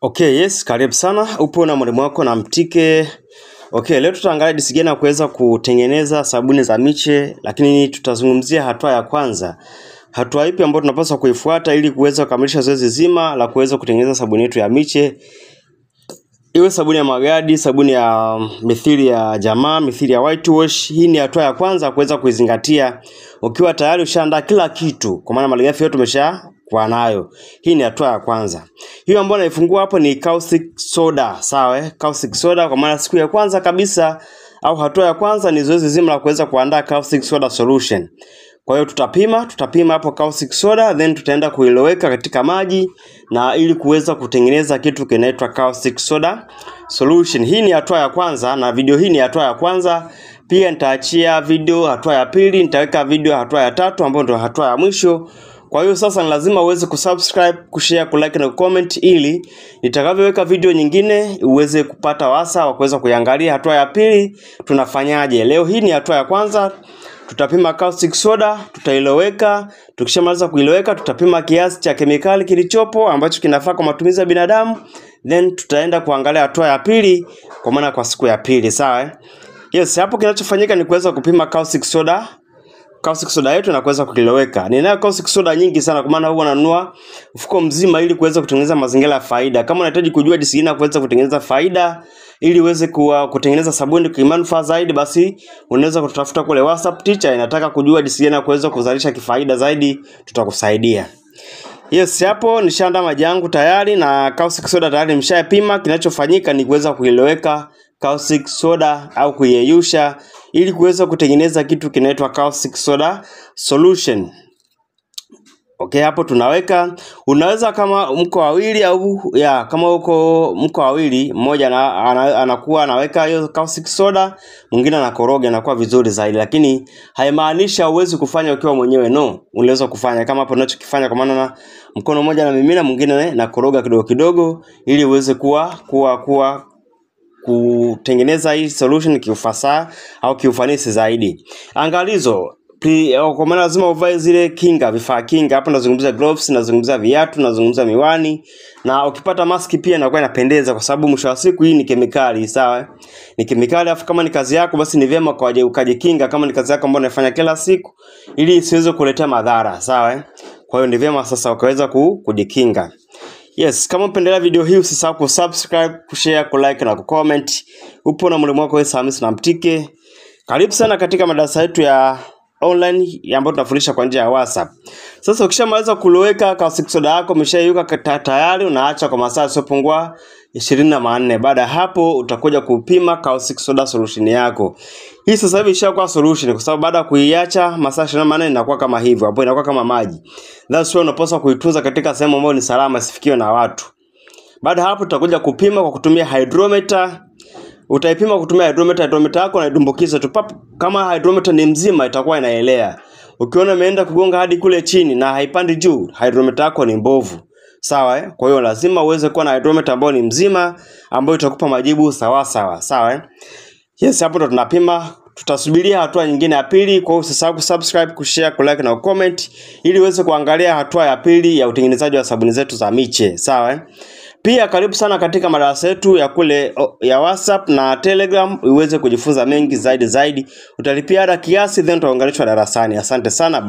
Okay, yes, karibu sana. Upo na mwalimu wako na Mtike. Okay, leo tutaangalia jinsi gani ya kuweza kutengeneza sabuni za miche, lakini tutazungumzia hatua ya kwanza. Hatua ipi ambayo tunapaswa kuifuata ili kuweza kukamilisha zoezi zima la kuweza kutengeneza sabuni yetu ya miche. Iwe sabuni ya magadi, sabuni ya mithili ya jamaa, mithili ya whitewash. Hii ni hatua ya kwanza kuweza kuizingatia ukiwa tayari ushaandaa kila kitu, kwa maana malighafi yote umeshakuwa nayo. Hii ni hatua ya kwanza. Hiyo ambayo naifungua hapo ni caustic soda, sawa? Caustic soda, kwa maana siku ya kwanza kabisa au hatua ya kwanza ni zoezi zima la kuweza kuandaa caustic soda solution. Kwa hiyo tutapima hapo caustic soda, then tutaenda kuiloweka katika maji na ili kuweza kutengeneza kitu kinaitwa caustic soda solution. Hii ni hatua ya kwanza na video hii ni hatua ya kwanza. Pia nitaachia video hatua ya pili, nitaweka video hatua ya tatu ambayo ndio hatua ya mwisho. Kwa hiyo sasa ni lazima uweze kusubscribe, kushare, kulike na comment ili nitakavyoweka video nyingine uweze kupata wasa wa kuweza kuiangalia hatua ya pili tunafanyaje. Leo hii ni hatua ya kwanza. Tutapima caustic soda, tutailoweka. Tukishamaliza kuiloweka tutapima kiasi cha kemikali kilichopo ambacho kinafaa kwa matumizi ya binadamu. Then tutaenda kuangalia hatua ya pili, kwa maana kwa siku ya pili, sawa? Yes, hapo kinachofanyika ni kuweza kupima caustic soda. Caustic soda yetu na kuweza kuiloweka. Ninayo caustic soda nyingi sana, kwa maana huwa nanunua mfuko mzima ili kuweza kutengeneza mazingira ya faida. Kama unahitaji kujua jinsi gani kuweza kutengeneza faida ili uweze kutengeneza sabuni kwa manufaa zaidi, basi unaweza kutafuta kule WhatsApp teacher inataka kujua jinsi gani kuweza kuzalisha kifaida zaidi, tutakusaidia. Yes, hapo nishaandaa maji yangu tayari na caustic soda tayari nimeshayapima. Kinachofanyika ni kuweza kuiloweka caustic soda au kuyeyusha ili kuweza kutengeneza kitu kinaitwa caustic soda solution. Okay, hapo tunaweka. Unaweza kama mko wawili au kama uko mko wawili, mmoja anakuwa anaweka hiyo caustic soda, mwingine anakoroga, inakuwa vizuri zaidi. Lakini haimaanishi uweze kufanya ukiwa mwenyewe, no. Unaweza kufanya kama hapo ninachokifanya, kwa maana mkono mmoja na mimina, mwingine na koroga kidogo kidogo ili uweze kutengeneza hii solution kiufasaha au kiufanisi zaidi. Angalizo, kwa maana lazima uvae zile kinga, vifaa kinga. Hapa nazungumzia gloves, nazungumzia viatu, nazungumzia miwani, na ukipata maski pia inakuwa inapendeza, kwa sababu mwisho wa siku hii ni kemikali, sawa? Ni kemikali, afu kama ni kazi yako basi ni vyema ukajikinga kama ni kazi yako ambayo unafanya kila siku ili isiweze kuletea madhara, sawa? Kwa hiyo ni vyema sasa ukaweza kujikinga. Yes, kama unapendelea video hii usisahau kusubscribe, kushare, kulike na kucomment. Upo na mwalimu wako Hamisi na Mtike. Karibu sana katika madarasa yetu ya online ambayo tunafundisha kwa njia ya WhatsApp. Sasa ukishamaliza kuloweka caustic soda yako, umeshayuka tayari, unaacha kwa masaa yasiyopungua 24. Baada hapo utakuja kupima caustic soda solution yako. Hii sasa hivi ishakuwa solution kwa sababu baada ya kuiacha masaa 24 inakuwa kama hivyo, hapo inakuwa kama maji. That's why unapaswa kuitunza katika sehemu ambayo ni salama, isifikiwe na watu. Baada hapo tutakuja kupima kwa kutumia hydrometer. Utaipima kutumia hydrometer yako na idumbukiza tu pap. Kama hydrometer ni mzima itakuwa inaelea. Ukiona imeenda kugonga hadi kule chini na haipandi juu, hydrometer yako ni mbovu. Sawa? Kwa hiyo lazima uweze kuwa na hydrometer ambayo ni mzima, ambayo itakupa majibu sawa. Sawa? Yes, hapo ndo tunapima. Tutasubiria hatua nyingine ya pili. Kwa hiyo usisahau kusubscribe, kushare, kulike na comment ili uweze kuangalia hatua ya pili ya utengenezaji wa sabuni zetu za miche, sawa? Pia karibu sana katika madarasa yetu ya kule ya WhatsApp na Telegram uweze kujifunza mengi zaidi. Utalipia ada kiasi then utaunganishwa darasani. Asante sana.